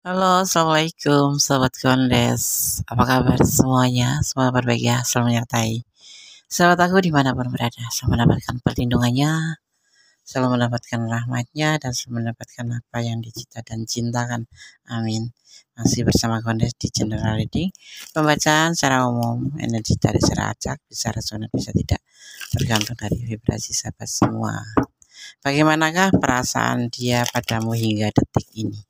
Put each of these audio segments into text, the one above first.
Halo, assalamualaikum, sahabat Kondes. Apa kabar semuanya? Semoga baik ya, selalu menyertai. Sahabat aku dimanapun berada, selalu mendapatkan perlindungannya, selalu mendapatkan rahmatnya, dan selalu mendapatkan apa yang dicita dan cintakan. Amin. Masih bersama Kondes di General Reading. Pembacaan secara umum, energi dari secara acak, bisa resonat, bisa tidak, tergantung dari vibrasi sahabat semua. Bagaimanakah perasaan dia padamu hingga detik ini?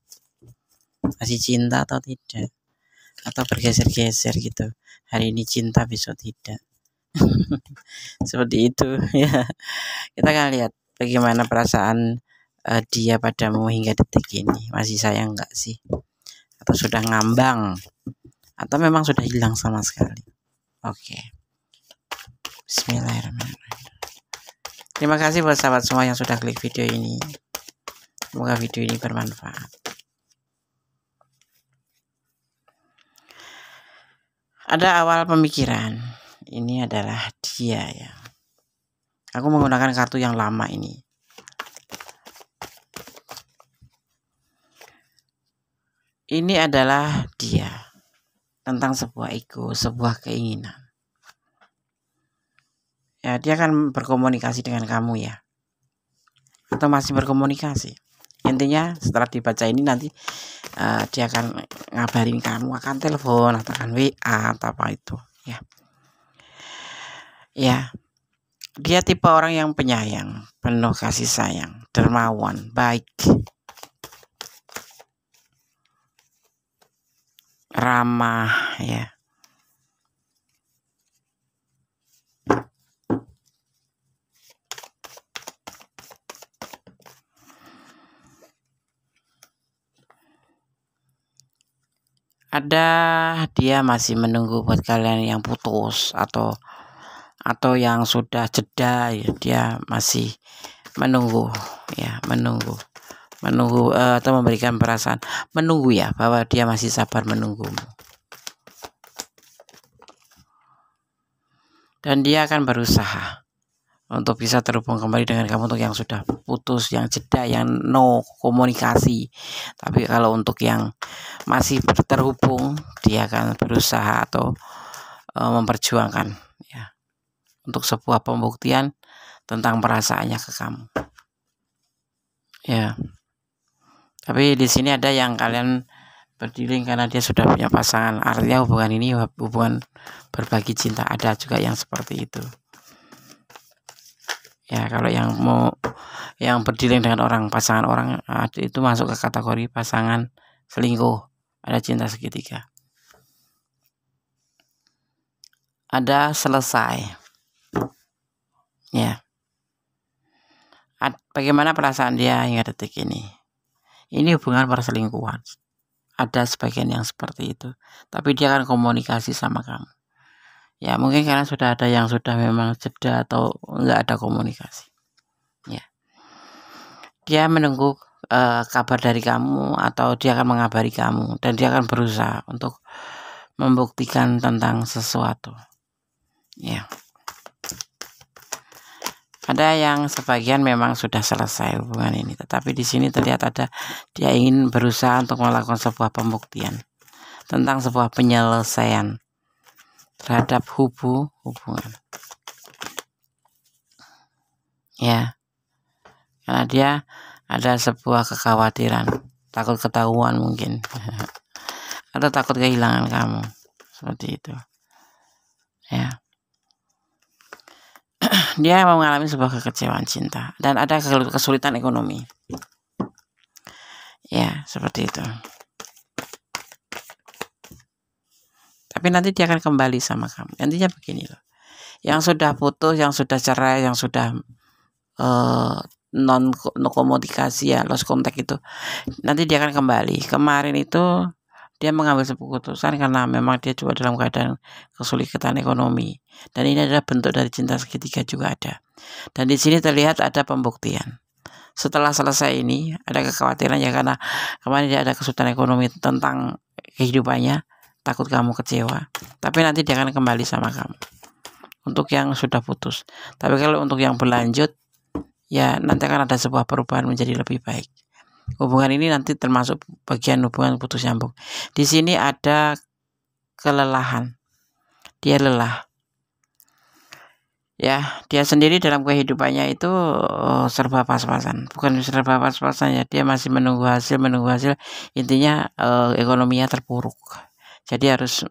Masih cinta atau tidak? Atau bergeser-geser gitu, hari ini cinta besok tidak. Seperti itu ya. Kita akan lihat bagaimana perasaan dia padamu hingga detik ini. Masih sayang nggak sih? Atau sudah ngambang? Atau memang sudah hilang sama sekali? Oke, bismillahirrahmanirrahim. Terima kasih buat sahabat semua yang sudah klik video ini. Semoga video ini bermanfaat. Ada awal pemikiran. Ini adalah dia ya. Aku menggunakan kartu yang lama ini. Ini adalah dia tentang sebuah ego, sebuah keinginan. Ya, dia akan berkomunikasi dengan kamu ya. Atau masih berkomunikasi. Intinya setelah dibaca ini nanti dia akan ngabarin kamu, akan telepon atau akan WA atau apa itu ya. Ya. Dia tipe orang yang penyayang, penuh kasih sayang, dermawan, baik, ramah ya. Ada dia masih menunggu buat kalian yang putus atau yang sudah jeda ya, dia masih menunggu ya, menunggu atau memberikan perasaan menunggu ya, bahwa dia masih sabar menunggumu. Dan dia akan berusaha untuk bisa terhubung kembali dengan kamu, untuk yang sudah putus, yang jeda, yang no komunikasi. Tapi kalau untuk yang masih terhubung, dia akan berusaha atau memperjuangkan ya, untuk sebuah pembuktian tentang perasaannya ke kamu. Ya. Tapi di sini ada yang kalian berdealing karena dia sudah punya pasangan. Artinya hubungan ini hubungan berbagi cinta. Ada juga yang seperti itu. Ya, kalau yang mau yang berdealing dengan pasangan orang itu masuk ke kategori pasangan selingkuh. Ada cinta segitiga. Ada selesai. Ya. Bagaimana perasaan dia hingga detik ini? Ini hubungan perselingkuhan. Ada sebagian yang seperti itu. Tapi dia akan komunikasi sama kamu. Ya, mungkin karena sudah ada yang sudah memang jeda atau enggak ada komunikasi. Ya. Dia menunggu kabar dari kamu, atau dia akan mengabari kamu, dan dia akan berusaha untuk membuktikan tentang sesuatu. Ya. Ada yang sebagian memang sudah selesai hubungan ini, tetapi di sini terlihat ada dia ingin berusaha untuk melakukan sebuah pembuktian tentang sebuah penyelesaian terhadap hubungan. Ya. Karena dia ada sebuah kekhawatiran, takut ketahuan mungkin. Atau takut kehilangan kamu. Seperti itu. Ya. Dia mengalami sebuah kekecewaan cinta dan ada kesulitan ekonomi. Ya, seperti itu. Tapi nanti dia akan kembali sama kamu. Intinya begini loh. Yang sudah putus, yang sudah cerai, yang sudah non komunikasi ya, lost contact itu, nanti dia akan kembali. Kemarin itu dia mengambil sebuah keputusan karena memang dia juga dalam keadaan kesulitan ekonomi, dan ini adalah bentuk dari cinta segitiga juga ada. Dan di sini terlihat ada pembuktian. Setelah selesai ini ada kekhawatiran ya, karena kemarin dia ada kesulitan ekonomi tentang kehidupannya, takut kamu kecewa. Tapi nanti dia akan kembali sama kamu untuk yang sudah putus. Tapi kalau untuk yang berlanjut ya, nanti akan ada sebuah perubahan menjadi lebih baik. Hubungan ini nanti termasuk bagian hubungan putus nyambung. Di sini ada kelelahan. Dia lelah. Ya, dia sendiri dalam kehidupannya itu serba pas-pasan. Bukan serba pas-pasan ya, dia masih menunggu hasil. Intinya ekonominya terpuruk. Jadi harus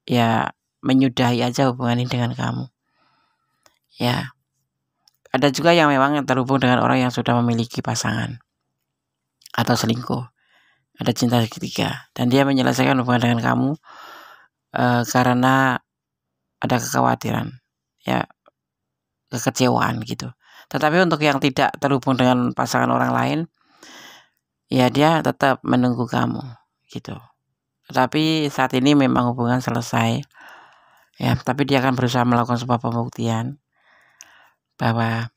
ya menyudahi aja hubungan ini dengan kamu. Ya. Ada juga yang memang terhubung dengan orang yang sudah memiliki pasangan atau selingkuh. Ada cinta segitiga dan dia menyelesaikan hubungan dengan kamu karena ada kekhawatiran, ya, kekecewaan gitu. Tetapi untuk yang tidak terhubung dengan pasangan orang lain, ya dia tetap menunggu kamu gitu. Tetapi saat ini memang hubungan selesai, ya. Tapi dia akan berusaha melakukan sebuah pembuktian bahwa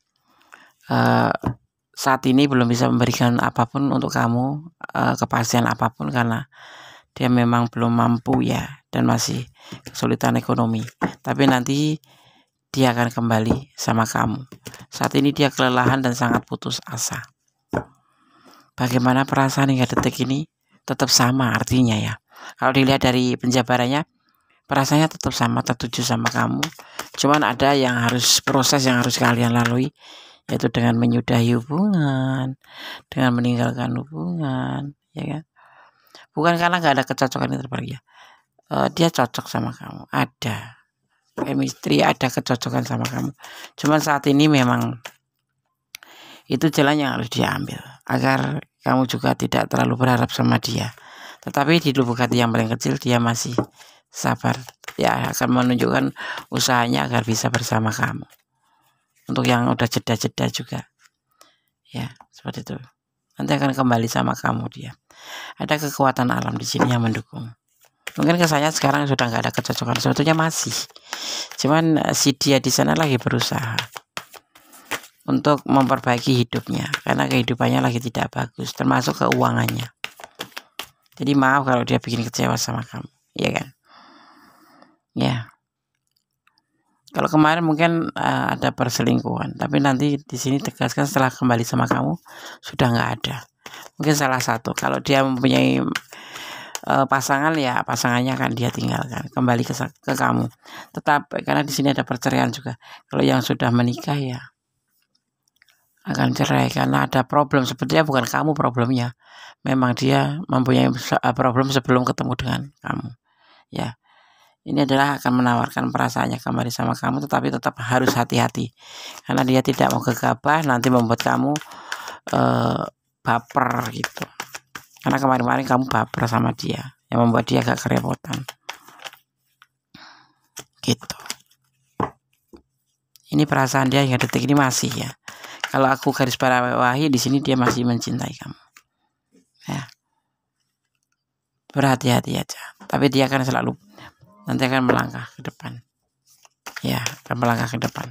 saat ini belum bisa memberikan apapun untuk kamu, kepastian apapun karena dia memang belum mampu ya dan masih kesulitan ekonomi. Tapi nanti dia akan kembali sama kamu. Saat ini dia kelelahan dan sangat putus asa. Bagaimana perasaan hingga detik ini? Tetap sama artinya ya. Kalau dilihat dari penjabarannya, perasaannya tetap sama, tertuju sama kamu. Cuman ada yang proses yang harus kalian lalui, yaitu dengan menyudahi hubungan, dengan meninggalkan hubungan, ya kan? Bukan karena nggak ada kecocokan yang terbaik ya. Dia cocok sama kamu, ada chemistry, ada kecocokan sama kamu. Cuman saat ini memang itu jalan yang harus diambil agar kamu juga tidak terlalu berharap sama dia. Tetapi di lubuk hati yang paling kecil dia masih sabar, ya akan menunjukkan usahanya agar bisa bersama kamu. Untuk yang udah jeda-jeda juga, ya seperti itu. Nanti akan kembali sama kamu dia. Ada kekuatan alam di sini yang mendukung. Mungkin kesannya sekarang sudah nggak ada kecocokan, sebetulnya masih. Cuman si dia di sana lagi berusaha untuk memperbaiki hidupnya karena kehidupannya lagi tidak bagus, termasuk keuangannya. Jadi maaf kalau dia bikin kecewa sama kamu, ya kan? Ya. Kalau kemarin mungkin ada perselingkuhan, tapi nanti di sini tegaskan setelah kembali sama kamu sudah nggak ada. Mungkin salah satu. Kalau dia mempunyai pasangan, ya pasangannya akan dia tinggalkan, kembali ke kamu. Tetap karena di sini ada perceraian juga. Kalau yang sudah menikah ya akan cerai karena ada problem. Sepertinya bukan kamu problemnya, memang dia mempunyai problem sebelum ketemu dengan kamu. Ya. Ini adalah akan menawarkan perasaannya kembali sama kamu, tetapi tetap harus hati-hati karena dia tidak mau gegabah nanti membuat kamu baper gitu. Karena kemarin-kemarin kamu baper sama dia, yang membuat dia agak kerepotan gitu. Ini perasaan dia hingga detik ini masih ya. Kalau aku garis bawahi di sini dia masih mencintai kamu. Ya. Berhati-hati aja. Tapi dia akan selalu nanti akan melangkah ke depan. Ya, akan melangkah ke depan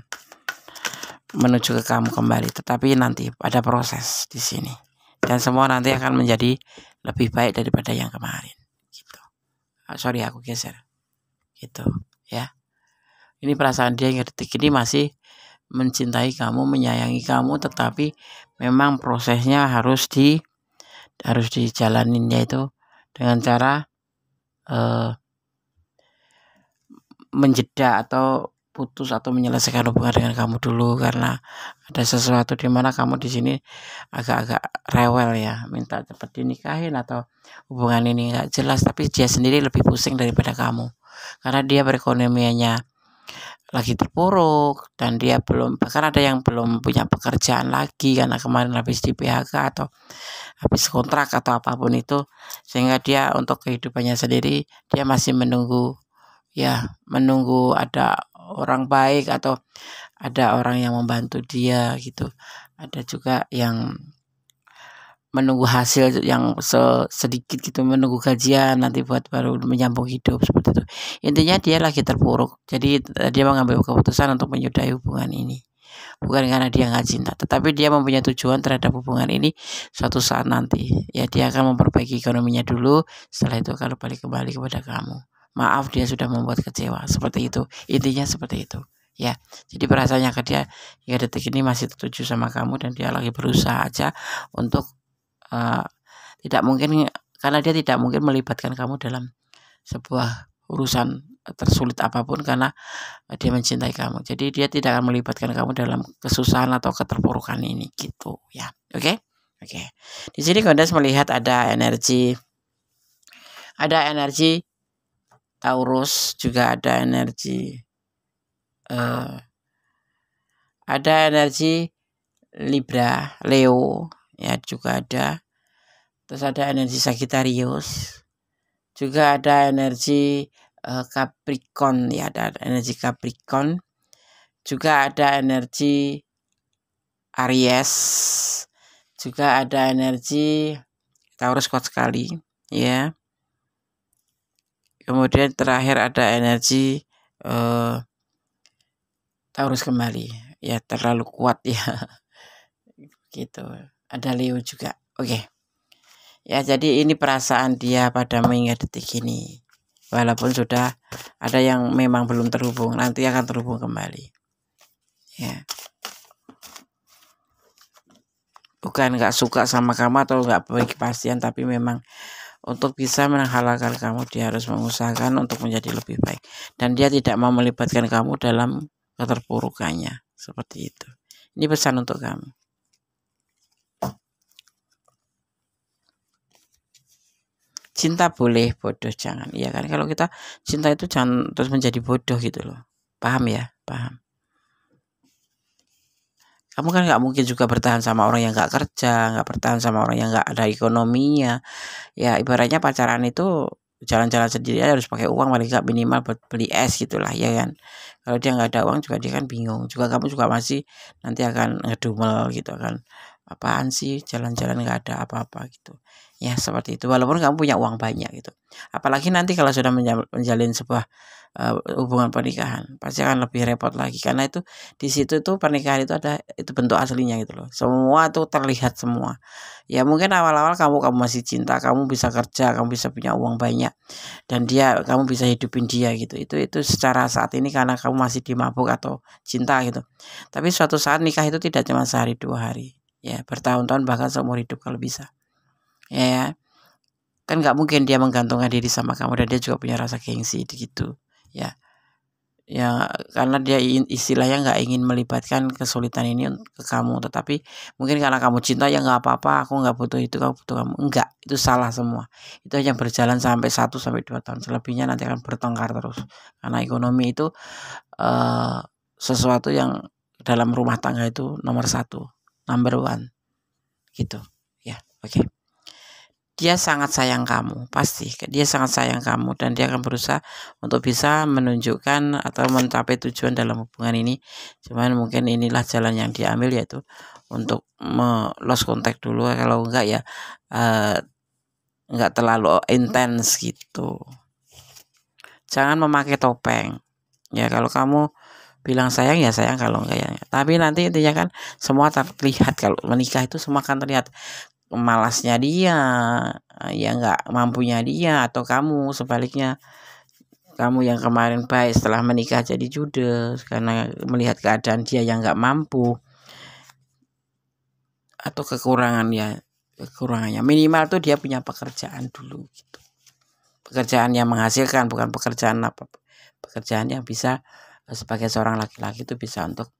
menuju ke kamu kembali. Tetapi nanti ada proses di sini. Dan semua nanti akan menjadi lebih baik daripada yang kemarin. Gitu. Sorry aku geser. Gitu, ya. Ini perasaan dia yang detik ini masih mencintai kamu, menyayangi kamu, tetapi memang prosesnya harus dijalanin, yaitu dengan cara menjeda atau putus atau menyelesaikan hubungan dengan kamu dulu karena ada sesuatu di mana kamu di sini agak-agak rewel ya, minta cepat dinikahin atau hubungan ini nggak jelas, tapi dia sendiri lebih pusing daripada kamu karena dia perekonomiannya lagi terpuruk dan dia bahkan ada yang belum punya pekerjaan lagi karena kemarin habis di PHK atau habis kontrak atau apapun itu, sehingga dia untuk kehidupannya sendiri dia masih menunggu ada orang baik atau ada orang yang membantu dia gitu. Ada juga yang menunggu hasil yang sedikit gitu, menunggu gajian nanti buat baru menyambung hidup seperti itu. Intinya dia lagi terpuruk. Jadi dia mengambil keputusan untuk menyudahi hubungan ini. Bukan karena dia nggak cinta, tetapi dia mempunyai tujuan terhadap hubungan ini suatu saat nanti. Ya dia akan memperbaiki ekonominya dulu, setelah itu akan balik kembali kepada kamu. Maaf dia sudah membuat kecewa, seperti itu. Intinya seperti itu. Ya, jadi perasaannya ke dia hingga detik ini masih tertuju sama kamu dan dia lagi berusaha aja untuk Tidak mungkin, karena dia tidak mungkin melibatkan kamu dalam sebuah urusan tersulit apapun karena dia mencintai kamu. Jadi dia tidak akan melibatkan kamu dalam kesusahan atau keterpurukan ini gitu ya. Oke? Oke. Di sini Gondes melihat ada energi Taurus, juga ada energi Libra, Leo ya juga ada. Terus ada energi Sagittarius. Juga ada energi Capricorn ya, ada energi Capricorn. Juga ada energi Aries. Juga ada energi Taurus, kuat sekali ya. Kemudian terakhir ada energi Taurus kembali ya, terlalu kuat ya. Gitu. Ada Leo juga. Oke. Ya, jadi ini perasaan dia pada hingga detik ini. Walaupun sudah ada yang memang belum terhubung, nanti akan terhubung kembali. Ya. Bukan nggak suka sama kamu atau nggak beri kepastian, tapi memang untuk bisa menghalalkan kamu, dia harus mengusahakan untuk menjadi lebih baik. Dan dia tidak mau melibatkan kamu dalam keterpurukannya. Seperti itu. Ini pesan untuk kamu. Cinta boleh, bodoh jangan. Iya kan, kalau kita cinta itu jangan terus menjadi bodoh gitu loh. Paham ya? Paham. Kamu kan nggak mungkin juga bertahan sama orang yang nggak kerja, nggak bertahan sama orang yang nggak ada ekonominya. Ya ibaratnya pacaran itu jalan-jalan sendiri aja harus pakai uang, paling nggak minimal buat beli es gitulah ya kan. Kalau dia nggak ada uang juga dia kan bingung. Juga kamu juga masih nanti akan ngedumel gitu kan. Apaan sih jalan-jalan nggak ada apa-apa gitu. Ya seperti itu. Walaupun kamu punya uang banyak gitu. Apalagi nanti kalau sudah menjalin sebuah hubungan pernikahan, pasti akan lebih repot lagi karena itu di situ tuh pernikahan itu bentuk aslinya gitu loh. Semua tuh terlihat semua. Ya mungkin awal-awal kamu masih cinta, kamu bisa kerja, kamu bisa punya uang banyak, dan kamu bisa hidupin dia gitu. Itu secara saat ini karena kamu masih dimabuk atau cinta gitu. Tapi suatu saat nikah itu tidak cuma sehari 2 hari, ya bertahun-tahun bahkan seumur hidup kalau bisa. Ya kan nggak mungkin dia menggantungkan diri sama kamu, dan dia juga punya rasa gengsi gitu. Ya karena dia istilahnya nggak ingin melibatkan kesulitan ini ke kamu, tetapi mungkin karena kamu cinta, ya nggak apa-apa, aku nggak butuh itu, kamu butuh kamu. Enggak, itu salah semua. Itu hanya berjalan sampai 1 sampai 2 tahun, selebihnya nanti akan bertengkar terus karena ekonomi itu sesuatu yang dalam rumah tangga itu nomor 1, number 1 gitu ya. Oke. Dia sangat sayang kamu, pasti dia sangat sayang kamu, dan dia akan berusaha untuk bisa menunjukkan atau mencapai tujuan dalam hubungan ini. Cuman mungkin inilah jalan yang diambil, yaitu untuk lost contact dulu. Kalau enggak ya enggak terlalu intens gitu. Jangan memakai topeng. Ya kalau kamu bilang sayang ya sayang, kalau enggak ya. Tapi nanti intinya kan semua terlihat, kalau menikah itu semua akan terlihat. Malasnya dia, ya nggak mampunya dia, atau kamu sebaliknya, kamu yang kemarin baik setelah menikah jadi judes karena melihat keadaan dia yang nggak mampu atau kekurangannya minimal tuh dia punya pekerjaan dulu gitu. Pekerjaan yang menghasilkan, bukan pekerjaan yang bisa sebagai seorang laki-laki itu bisa untuk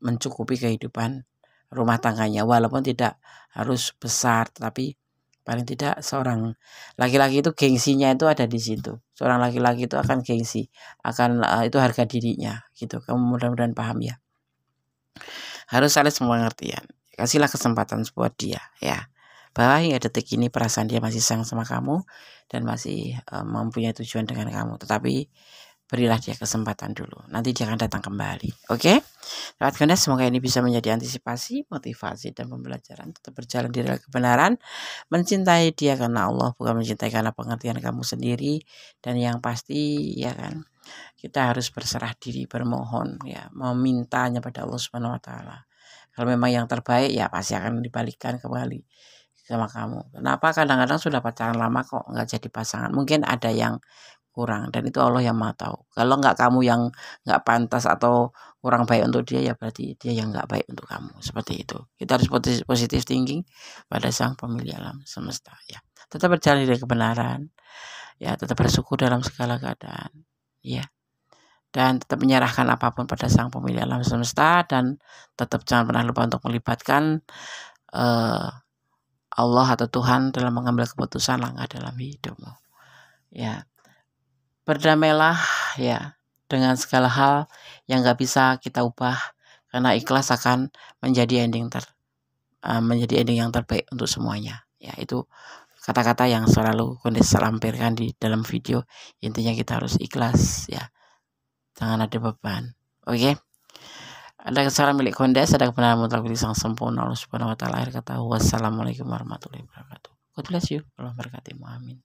mencukupi kehidupan rumah tangganya, walaupun tidak harus besar, tapi paling tidak seorang laki-laki itu gengsinya itu ada di situ. Seorang laki-laki itu akan gengsi, akan itu harga dirinya gitu. Kamu mudah-mudahan paham ya. Harus saling pengertian. Kasihlah kesempatan buat dia ya, bahwa hingga detik ini perasaan dia masih sayang sama kamu dan masih mempunyai tujuan dengan kamu. Tetapi berilah dia kesempatan dulu, nanti dia akan datang kembali. Oke? Sahabat Gondes, semoga ini bisa menjadi antisipasi, motivasi, dan pembelajaran. Tetap berjalan di dalam kebenaran, mencintai dia karena Allah, bukan mencintai karena pengertian kamu sendiri. Dan yang pasti ya kan, kita harus berserah diri, bermohon ya, memintanya pada Allah Subhanahu Wa Taala. Kalau memang yang terbaik ya pasti akan dibalikan kembali sama kamu. Kenapa? Kadang-kadang sudah pacaran lama kok nggak jadi pasangan. Mungkin ada yang kurang, dan itu Allah yang Maha tahu. Kalau nggak kamu yang nggak pantas atau kurang baik untuk dia, ya berarti dia yang nggak baik untuk kamu. Seperti itu. Kita harus positive thinking pada Sang Pemilik alam semesta, ya. Tetap berjalan dari kebenaran, ya. Tetap bersyukur dalam segala keadaan, ya. Dan tetap menyerahkan apapun pada Sang Pemilik alam semesta, dan tetap jangan pernah lupa untuk melibatkan Allah atau Tuhan dalam mengambil keputusan langkah dalam hidupmu, ya. Berdamailah, ya, dengan segala hal yang nggak bisa kita ubah, karena ikhlas akan menjadi ending yang terbaik untuk semuanya, ya. Itu kata-kata yang selalu Kondes lampirkan di dalam video. Intinya kita harus ikhlas, ya, jangan ada beban. Oke. Ada kesalahan milik Kondes, ada kebenaran mutlak milik Sang Sempurna Allah Subhanahu wa taala. Akhir kata, wassalamualaikum warahmatullahi wabarakatuh. God bless you. Allah berkati. Amin.